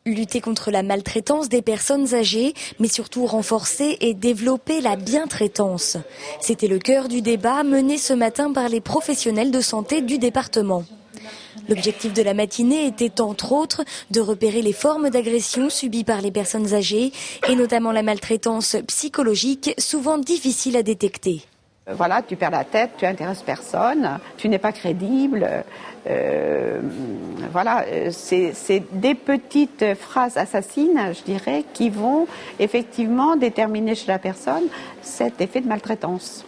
Lutter contre la maltraitance des personnes âgées, mais surtout renforcer et développer la bientraitance. C'était le cœur du débat mené ce matin par les professionnels de santé du département. L'objectif de la matinée était entre autres de repérer les formes d'agression subies par les personnes âgées et notamment la maltraitance psychologique, souvent difficile à détecter. Voilà, tu perds la tête, tu intéresses personne, tu n'es pas crédible. Voilà, c'est des petites phrases assassines, je dirais, qui vont effectivement déterminer chez la personne cet effet de maltraitance.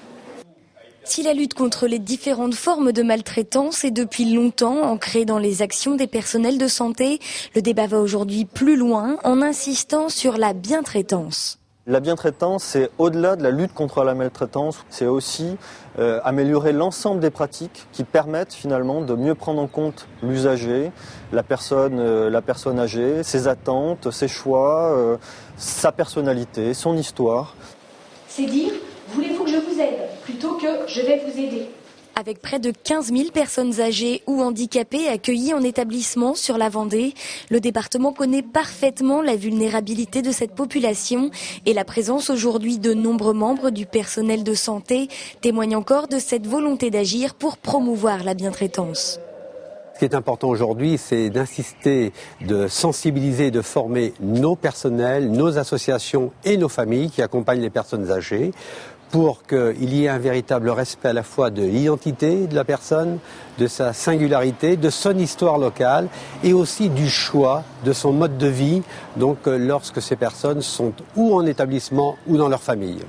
Si la lutte contre les différentes formes de maltraitance est depuis longtemps ancrée dans les actions des personnels de santé, le débat va aujourd'hui plus loin en insistant sur la bientraitance. La bientraitance, c'est au-delà de la lutte contre la maltraitance, c'est aussi améliorer l'ensemble des pratiques qui permettent finalement de mieux prendre en compte l'usager, la personne âgée, ses attentes, ses choix, sa personnalité, son histoire. C'est dire, voulez-vous que je vous aide plutôt que je vais vous aider. Avec près de 15 000 personnes âgées ou handicapées accueillies en établissement sur la Vendée, le département connaît parfaitement la vulnérabilité de cette population et la présence aujourd'hui de nombreux membres du personnel de santé témoigne encore de cette volonté d'agir pour promouvoir la bientraitance. Ce qui est important aujourd'hui, c'est d'insister, de sensibiliser, de former nos personnels, nos associations et nos familles qui accompagnent les personnes âgées pour qu'il y ait un véritable respect à la fois de l'identité de la personne, de sa singularité, de son histoire locale et aussi du choix de son mode de vie, donc lorsque ces personnes sont ou en établissement ou dans leur famille.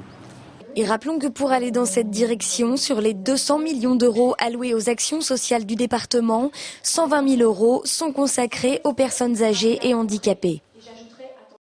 Et rappelons que pour aller dans cette direction, sur les 200 millions d'euros alloués aux actions sociales du département, 120 000 euros sont consacrés aux personnes âgées et handicapées.